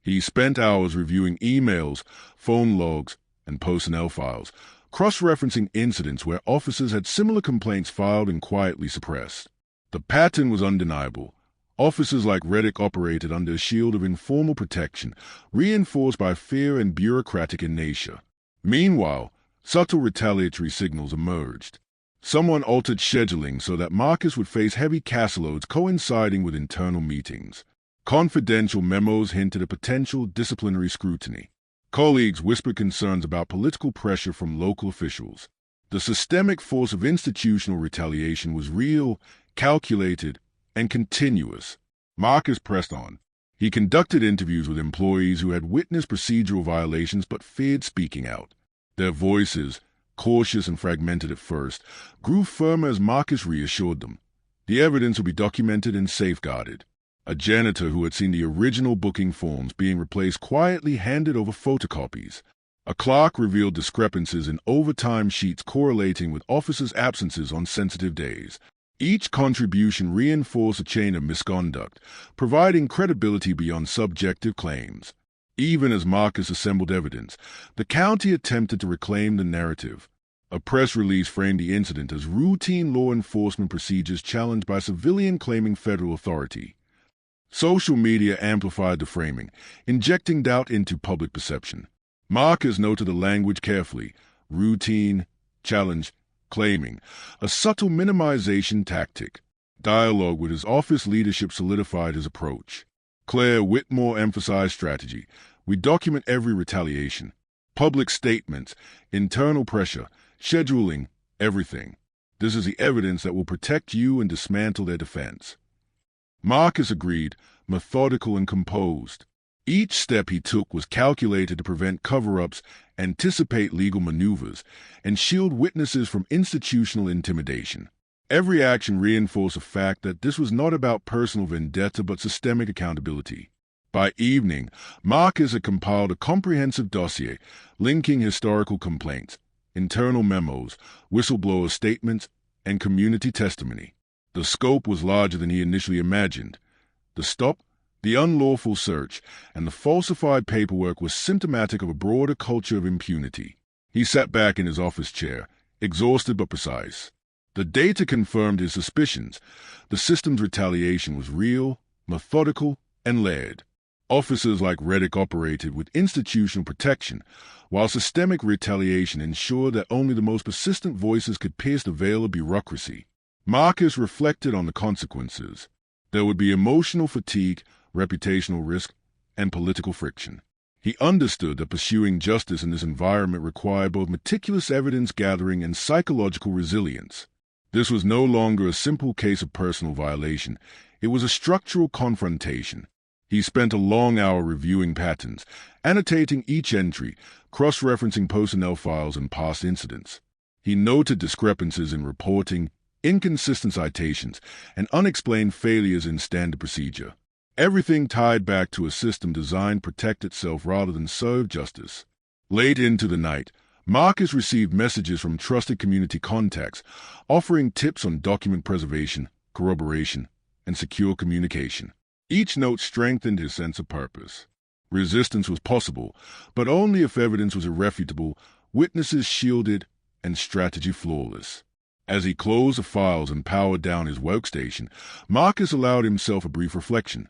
He spent hours reviewing emails, phone logs, and personnel files, cross-referencing incidents where officers had similar complaints filed and quietly suppressed. The pattern was undeniable. Officers like Reddick operated under a shield of informal protection, reinforced by fear and bureaucratic inertia. Meanwhile, subtle retaliatory signals emerged. Someone altered scheduling so that Marcus would face heavy caseloads coinciding with internal meetings. Confidential memos hinted at potential disciplinary scrutiny. Colleagues whispered concerns about political pressure from local officials. The systemic force of institutional retaliation was real, calculated, and continuous. Marcus pressed on. He conducted interviews with employees who had witnessed procedural violations but feared speaking out. Their voices, cautious and fragmented at first, grew firmer as Marcus reassured them. The evidence would be documented and safeguarded. A janitor who had seen the original booking forms being replaced quietly handed over photocopies. A clerk revealed discrepancies in overtime sheets correlating with officers' absences on sensitive days. Each contribution reinforced a chain of misconduct, providing credibility beyond subjective claims. Even as Marcus assembled evidence, the county attempted to reclaim the narrative. A press release framed the incident as routine law enforcement procedures challenged by a civilian claiming federal authority. Social media amplified the framing, injecting doubt into public perception. Marcus noted the language carefully: routine, challenge, claiming, a subtle minimization tactic. Dialogue with his office leadership solidified his approach. Claire Whitmore emphasized strategy. We document every retaliation. Public statements, internal pressure, scheduling, everything. This is the evidence that will protect you and dismantle their defense. Marcus agreed, methodical and composed. Each step he took was calculated to prevent cover-ups, anticipate legal maneuvers, and shield witnesses from institutional intimidation. Every action reinforced the fact that this was not about personal vendetta but systemic accountability. By evening, Marcus had compiled a comprehensive dossier linking historical complaints, internal memos, whistleblower statements, and community testimony. The scope was larger than he initially imagined. The stop, the unlawful search, and the falsified paperwork was symptomatic of a broader culture of impunity. He sat back in his office chair, exhausted but precise. The data confirmed his suspicions. The system's retaliation was real, methodical, and layered. Officers like Reddick operated with institutional protection, while systemic retaliation ensured that only the most persistent voices could pierce the veil of bureaucracy. Marcus reflected on the consequences. There would be emotional fatigue, reputational risk, and political friction. He understood that pursuing justice in this environment required both meticulous evidence gathering and psychological resilience. This was no longer a simple case of personal violation. It was a structural confrontation. He spent a long hour reviewing patterns, annotating each entry, cross-referencing personnel files and past incidents. He noted discrepancies in reporting, inconsistent citations, and unexplained failures in standard procedure. Everything tied back to a system designed to protect itself rather than serve justice. Late into the night, Marcus received messages from trusted community contacts offering tips on document preservation, corroboration, and secure communication. Each note strengthened his sense of purpose. Resistance was possible, but only if evidence was irrefutable, witnesses shielded, and strategy flawless. As he closed the files and powered down his workstation, Marcus allowed himself a brief reflection.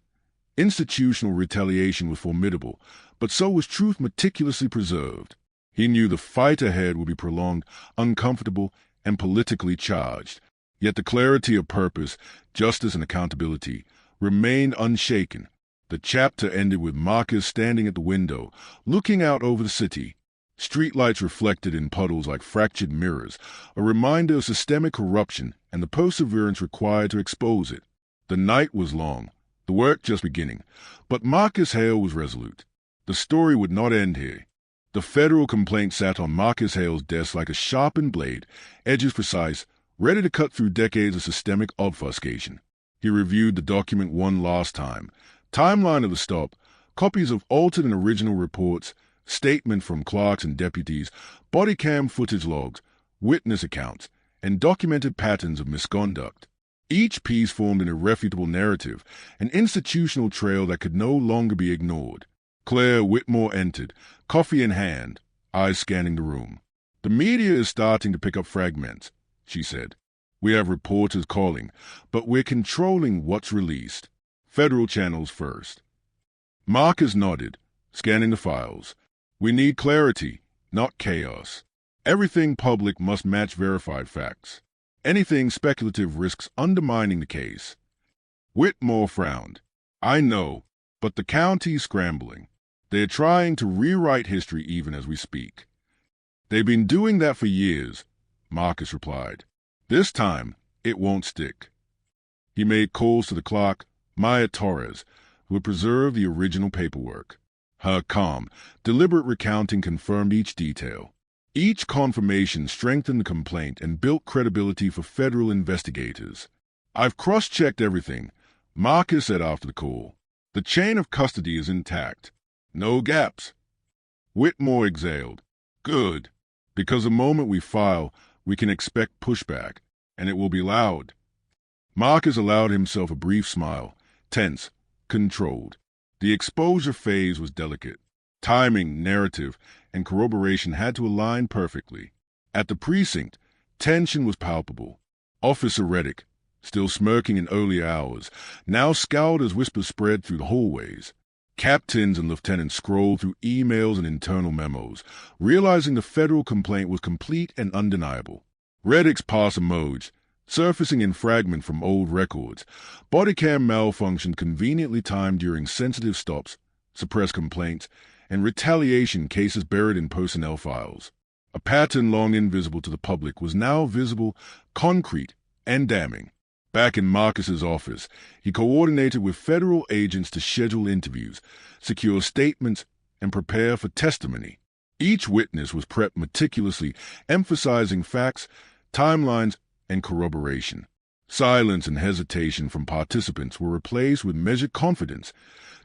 Institutional retaliation was formidable, but so was truth meticulously preserved. He knew the fight ahead would be prolonged, uncomfortable, and politically charged. Yet the clarity of purpose, justice, and accountability remained unshaken. The chapter ended with Marcus standing at the window, looking out over the city. Streetlights reflected in puddles like fractured mirrors, a reminder of systemic corruption and the perseverance required to expose it. The night was long, the work just beginning, but Marcus Hale was resolute. The story would not end here. The federal complaint sat on Marcus Hale's desk like a sharpened blade, edges precise, ready to cut through decades of systemic obfuscation. He reviewed the document one last time. Timeline of the stop, copies of altered and original reports, statement from clerks and deputies, body cam footage logs, witness accounts, and documented patterns of misconduct. Each piece formed an irrefutable narrative, an institutional trail that could no longer be ignored. Claire Whitmore entered, coffee in hand, eyes scanning the room. "The media is starting to pick up fragments," she said. "We have reporters calling, but we're controlling what's released. Federal channels first." Marcus nodded, scanning the files. "We need clarity, not chaos. Everything public must match verified facts." Anything speculative risks undermining the case. Whitmore frowned. I know, but the county's scrambling. They're trying to rewrite history even as we speak. They've been doing that for years, Marcus replied. This time, it won't stick. He made calls to the clerk, Maya Torres, who had preserved the original paperwork. Her calm, deliberate recounting confirmed each detail. Each confirmation strengthened the complaint and built credibility for federal investigators. I've cross-checked everything, Marcus said after the call. The chain of custody is intact. No gaps. Whitmore exhaled. Good, because the moment we file, we can expect pushback, and it will be loud. Marcus allowed himself a brief smile, tense, controlled. The exposure phase was delicate. Timing, narrative, and corroboration had to align perfectly. At the precinct, tension was palpable. Officer Reddick, still smirking in earlier hours, now scowled as whispers spread through the hallways. Captains and lieutenants scrolled through emails and internal memos, realizing the federal complaint was complete and undeniable. Reddick's pass emerged, surfacing in fragments from old records. Bodycam malfunction conveniently timed during sensitive stops, suppressed complaints, and retaliation cases buried in personnel files. A pattern long invisible to the public was now visible, concrete, and damning. Back in Marcus's office, he coordinated with federal agents to schedule interviews, secure statements, and prepare for testimony. Each witness was prepped meticulously, emphasizing facts, timelines, and corroboration. Silence and hesitation from participants were replaced with measured confidence,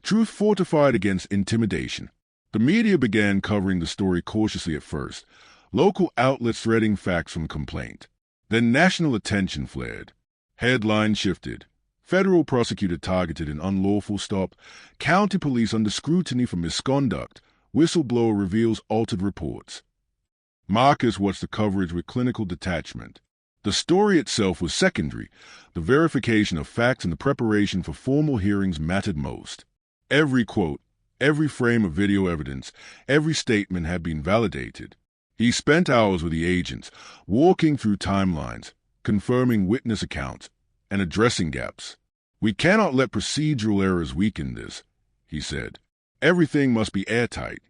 truth fortified against intimidation. The media began covering the story cautiously at first, local outlets threading facts from the complaint. Then national attention flared. Headline shifted. Federal prosecutor targeted an unlawful stop. County police under scrutiny for misconduct. Whistleblower reveals altered reports. Marcus watched the coverage with clinical detachment. The story itself was secondary. The verification of facts and the preparation for formal hearings mattered most. Every quote, every frame of video evidence, every statement had been validated. He spent hours with the agents, walking through timelines, confirming witness accounts, and addressing gaps. We cannot let procedural errors weaken this, he said. Everything must be airtight.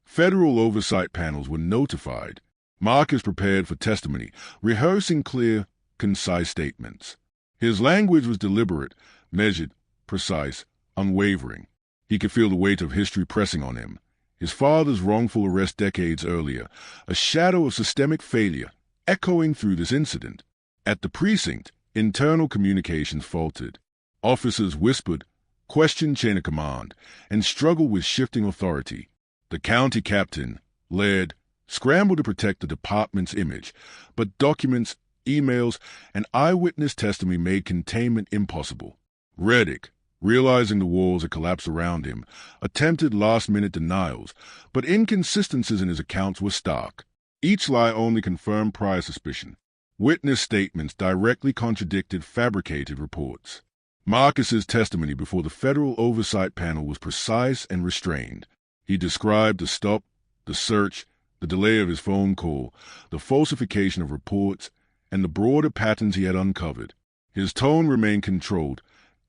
Federal oversight panels were notified. Marcus prepared for testimony, rehearsing clear, concise statements. His language was deliberate, measured, precise, unwavering. He could feel the weight of history pressing on him. His father's wrongful arrest decades earlier, a shadow of systemic failure, echoing through this incident. At the precinct, internal communications faltered. Officers whispered, questioned chain of command, and struggled with shifting authority. The county captain, Laird, scrambled to protect the department's image, but documents, emails, and eyewitness testimony made containment impossible. Reddick, realizing the walls had collapsed around him, attempted last-minute denials, but inconsistencies in his accounts were stark. Each lie only confirmed prior suspicion. Witness statements directly contradicted fabricated reports. Marcus's testimony before the federal oversight panel was precise and restrained. He described the stop, the search, the delay of his phone call, the falsification of reports, and the broader patterns he had uncovered. His tone remained controlled,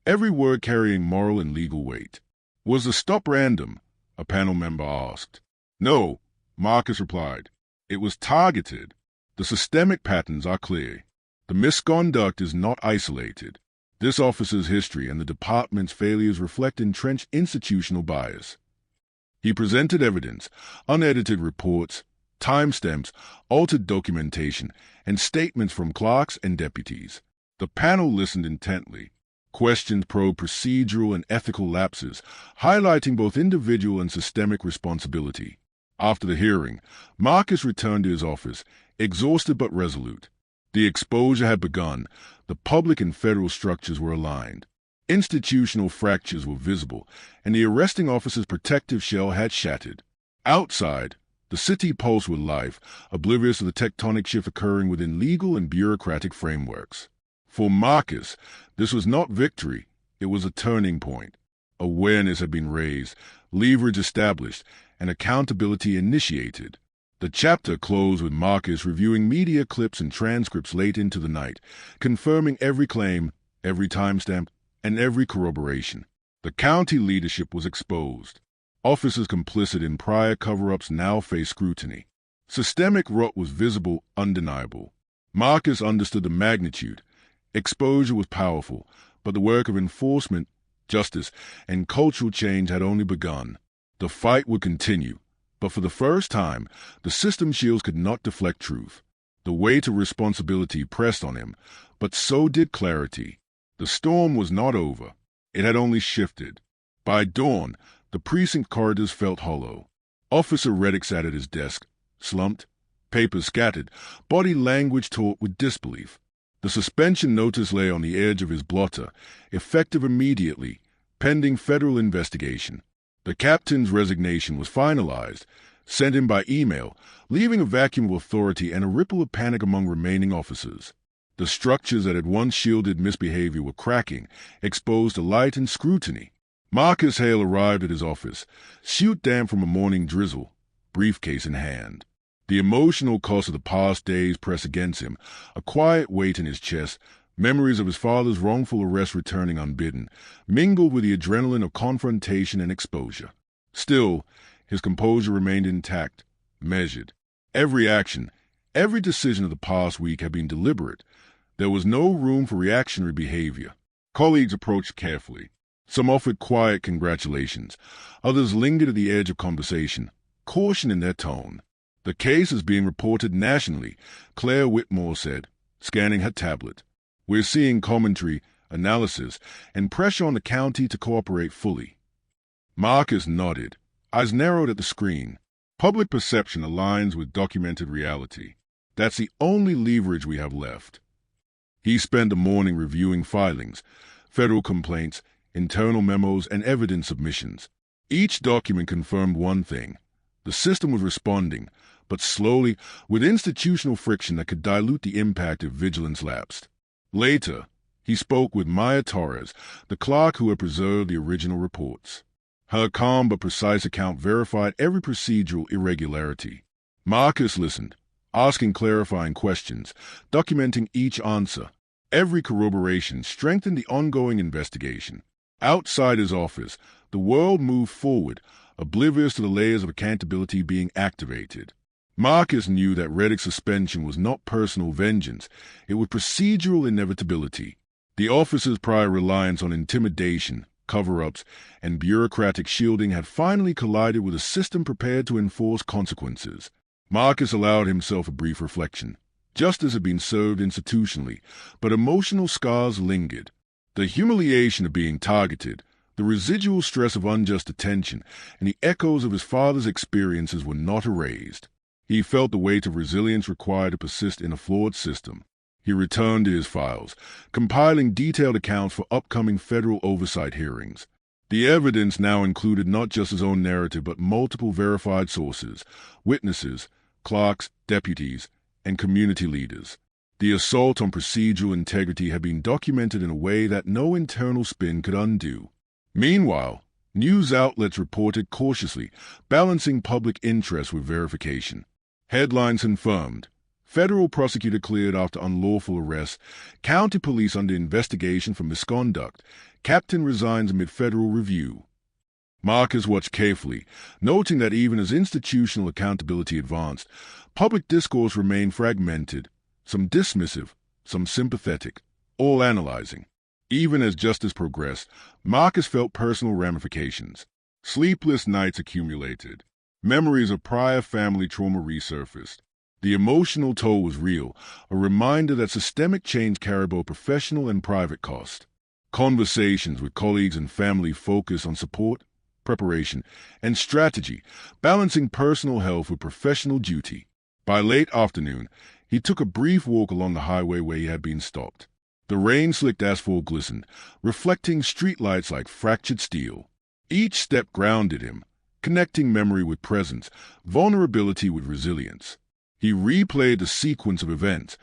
every word carrying moral and legal weight. Was the stop random? A panel member asked. No, Marcus replied. It was targeted. The systemic patterns are clear. The misconduct is not isolated. This officer's history and the department's failures reflect entrenched institutional bias. He presented evidence, unedited reports, timestamps, altered documentation, and statements from clerks and deputies. The panel listened intently. Questions probed procedural and ethical lapses, highlighting both individual and systemic responsibility. After the hearing, Marcus returned to his office, exhausted but resolute. The exposure had begun. The public and federal structures were aligned. Institutional fractures were visible, and the arresting officer's protective shell had shattered. Outside, the city pulsed with life, oblivious of the tectonic shift occurring within legal and bureaucratic frameworks. For Marcus, this was not victory, it was a turning point. Awareness had been raised, leverage established, and accountability initiated. The chapter closed with Marcus reviewing media clips and transcripts late into the night, confirming every claim, every timestamp, and every corroboration. The county leadership was exposed. Officers complicit in prior cover-ups now faced scrutiny. Systemic rot was visible, undeniable. Marcus understood the magnitude. Exposure was powerful, but the work of enforcement, justice, and cultural change had only begun. The fight would continue, but for the first time, the system shields could not deflect truth. The weight of responsibility pressed on him, but so did clarity. The storm was not over. It had only shifted. By dawn, the precinct corridors felt hollow. Officer Reddick sat at his desk, slumped, papers scattered, body language taut with disbelief. The suspension notice lay on the edge of his blotter, effective immediately, pending federal investigation. The captain's resignation was finalized, sent in by email, leaving a vacuum of authority and a ripple of panic among remaining officers. The structures that had once shielded misbehavior were cracking, exposed to light and scrutiny. Marcus Hale arrived at his office, suit damp from a morning drizzle, briefcase in hand. The emotional cost of the past days pressed against him, a quiet weight in his chest, memories of his father's wrongful arrest returning unbidden, mingled with the adrenaline of confrontation and exposure. Still, his composure remained intact, measured. Every action, every decision of the past week had been deliberate. There was no room for reactionary behavior. Colleagues approached carefully. Some offered quiet congratulations. Others lingered at the edge of conversation, caution in their tone. The case is being reported nationally, Claire Whitmore said, scanning her tablet. We're seeing commentary, analysis, and pressure on the county to cooperate fully. Marcus nodded, eyes narrowed at the screen. Public perception aligns with documented reality. That's the only leverage we have left. He spent the morning reviewing filings, federal complaints, internal memos, and evidence submissions. Each document confirmed one thing. The system was responding, but slowly, with institutional friction that could dilute the impact if vigilance lapsed. Later, he spoke with Maya Torres, the clerk who had preserved the original reports. Her calm but precise account verified every procedural irregularity. Marcus listened, asking clarifying questions, documenting each answer. Every corroboration strengthened the ongoing investigation. Outside his office, the world moved forward, oblivious to the layers of accountability being activated. Marcus knew that Reddick's suspension was not personal vengeance, it was procedural inevitability. The officer's prior reliance on intimidation, cover-ups, and bureaucratic shielding had finally collided with a system prepared to enforce consequences. Marcus allowed himself a brief reflection. Justice had been served institutionally, but emotional scars lingered. The humiliation of being targeted, the residual stress of unjust detention, and the echoes of his father's experiences were not erased. He felt the weight of resilience required to persist in a flawed system. He returned to his files, compiling detailed accounts for upcoming federal oversight hearings. The evidence now included not just his own narrative but multiple verified sources, witnesses, clerks, deputies, and community leaders. The assault on procedural integrity had been documented in a way that no internal spin could undo. Meanwhile, news outlets reported cautiously, balancing public interest with verification. Headlines confirmed. Federal prosecutor cleared after unlawful arrest. County police under investigation for misconduct. Captain resigns amid federal review. Marcus watched carefully, noting that even as institutional accountability advanced, public discourse remained fragmented, some dismissive, some sympathetic, all analyzing. Even as justice progressed, Marcus felt personal ramifications. Sleepless nights accumulated. Memories of prior family trauma resurfaced. The emotional toll was real, a reminder that systemic change carried both professional and private cost. Conversations with colleagues and family focused on support, preparation, and strategy, balancing personal health with professional duty. By late afternoon, he took a brief walk along the highway where he had been stopped. The rain-slicked asphalt glistened, reflecting streetlights like fractured steel. Each step grounded him, connecting memory with presence, vulnerability with resilience. He replayed the sequence of events: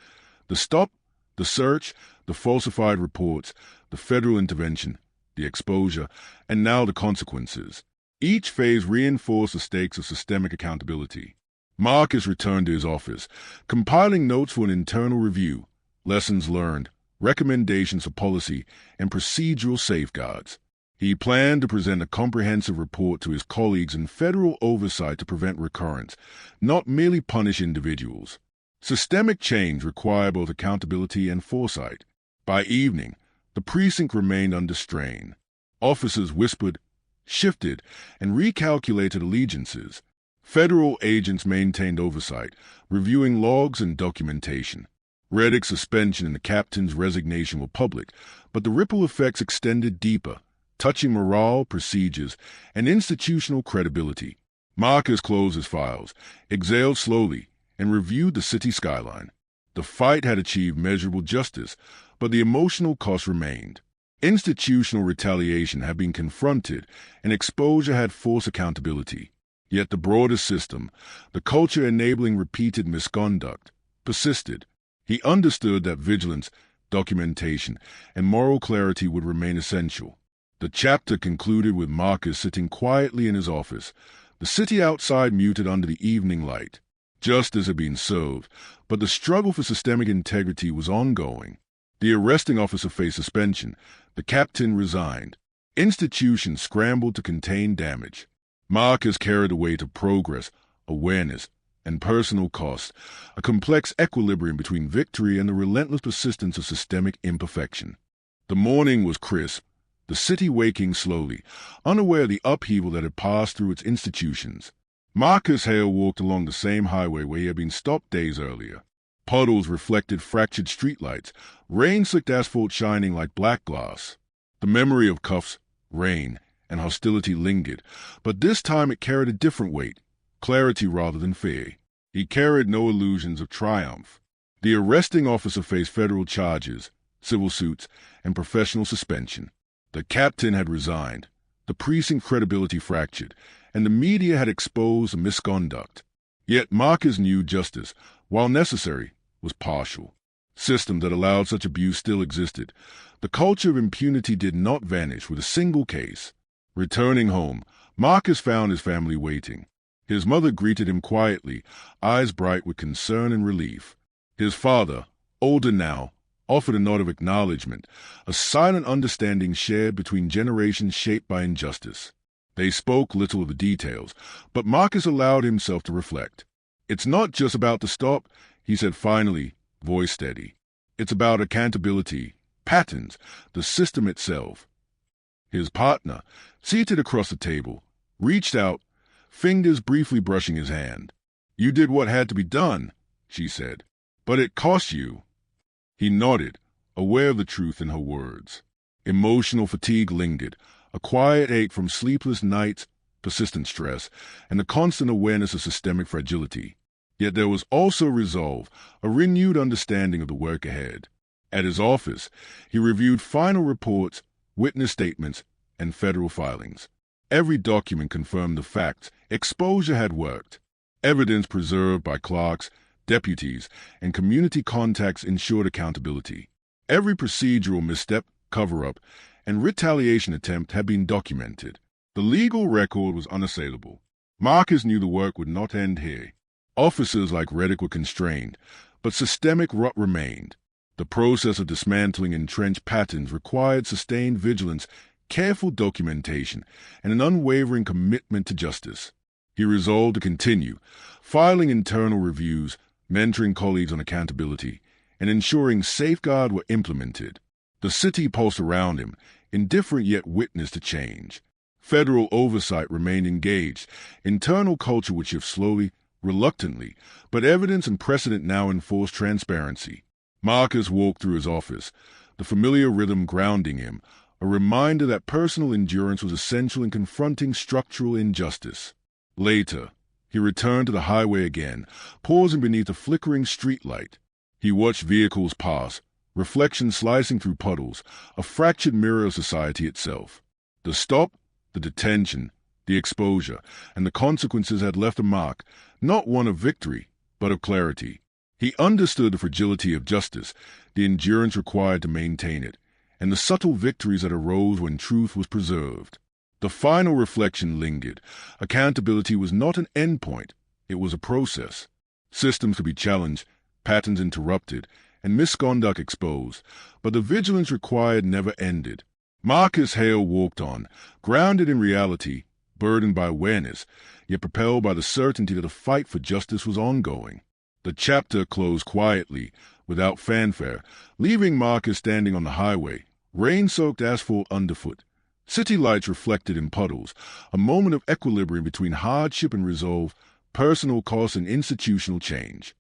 the stop, the search, the falsified reports, the federal intervention, the exposure, and now the consequences. Each phase reinforced the stakes of systemic accountability. Marcus returned to his office, compiling notes for an internal review, lessons learned, recommendations for policy, and procedural safeguards. He planned to present a comprehensive report to his colleagues in federal oversight to prevent recurrence, not merely punish individuals. Systemic change required both accountability and foresight. By evening, the precinct remained under strain. Officers whispered, shifted, and recalculated allegiances. Federal agents maintained oversight, reviewing logs and documentation. Reddick's suspension and the captain's resignation were public, but the ripple effects extended deeper, touching morale, procedures, and institutional credibility. Marcus closed his files, exhaled slowly, and reviewed the city skyline. The fight had achieved measurable justice, but the emotional cost remained. Institutional retaliation had been confronted, and exposure had forced accountability. Yet the broader system, the culture enabling repeated misconduct, persisted. He understood that vigilance, documentation, and moral clarity would remain essential. The chapter concluded with Marcus sitting quietly in his office, the city outside muted under the evening light. Justice had been served, but the struggle for systemic integrity was ongoing. The arresting officer faced suspension. The captain resigned. Institutions scrambled to contain damage. Marcus carried the weight of progress, awareness, and personal cost, a complex equilibrium between victory and the relentless persistence of systemic imperfection. The morning was crisp, the city waking slowly, unaware of the upheaval that had passed through its institutions. Marcus Hale walked along the same highway where he had been stopped days earlier. Puddles reflected fractured streetlights, rain-slicked asphalt shining like black glass. The memory of cuffs, rain, and hostility lingered, but this time it carried a different weight, clarity rather than fear. He carried no illusions of triumph. The arresting officer faced federal charges, civil suits, and professional suspension. The captain had resigned, the precinct credibility fractured, and the media had exposed the misconduct. Yet Marcus knew justice, while necessary, was partial. Systems that allowed such abuse still existed. The culture of impunity did not vanish with a single case. Returning home, Marcus found his family waiting. His mother greeted him quietly, eyes bright with concern and relief. His father, older now, offered a nod of acknowledgement, a silent understanding shared between generations shaped by injustice. They spoke little of the details, but Marcus allowed himself to reflect. "It's not just about the stop," he said finally, voice steady. "It's about accountability, patterns, the system itself." His partner, seated across the table, reached out, fingers briefly brushing his hand. "You did what had to be done," she said, "but it cost you." He nodded, aware of the truth in her words. Emotional fatigue lingered, a quiet ache from sleepless nights, persistent stress, and the constant awareness of systemic fragility. Yet there was also resolve, a renewed understanding of the work ahead. At his office, he reviewed final reports, witness statements, and federal filings. Every document confirmed the facts. Exposure had worked. Evidence preserved by clerks, deputies, and community contacts ensured accountability. Every procedural misstep, cover-up, and retaliation attempt had been documented. The legal record was unassailable. Marcus knew the work would not end here. Officers like Reddick were constrained, but systemic rot remained. The process of dismantling entrenched patterns required sustained vigilance, careful documentation, and an unwavering commitment to justice. He resolved to continue, filing internal reviews, mentoring colleagues on accountability, and ensuring safeguards were implemented. The city pulsed around him, indifferent yet witness to change. Federal oversight remained engaged. Internal culture would shift slowly, reluctantly, but evidence and precedent now enforced transparency. Marcus walked through his office, the familiar rhythm grounding him, a reminder that personal endurance was essential in confronting structural injustice. Later, he returned to the highway again, pausing beneath a flickering streetlight. He watched vehicles pass, reflections slicing through puddles, a fractured mirror of society itself. The stop, the detention, the exposure, and the consequences had left a mark, not one of victory, but of clarity. He understood the fragility of justice, the endurance required to maintain it, and the subtle victories that arose when truth was preserved. The final reflection lingered. Accountability was not an endpoint, It was a process. Systems to be challenged, patterns interrupted, and misconduct exposed, but the vigilance required never ended. Marcus Hale walked on, grounded in reality, burdened by awareness, yet propelled by the certainty that the fight for justice was ongoing. The chapter closed quietly, without fanfare, leaving Marcus standing on the highway, rain-soaked asphalt underfoot. City lights reflected in puddles, a moment of equilibrium between hardship and resolve, personal cost and institutional change.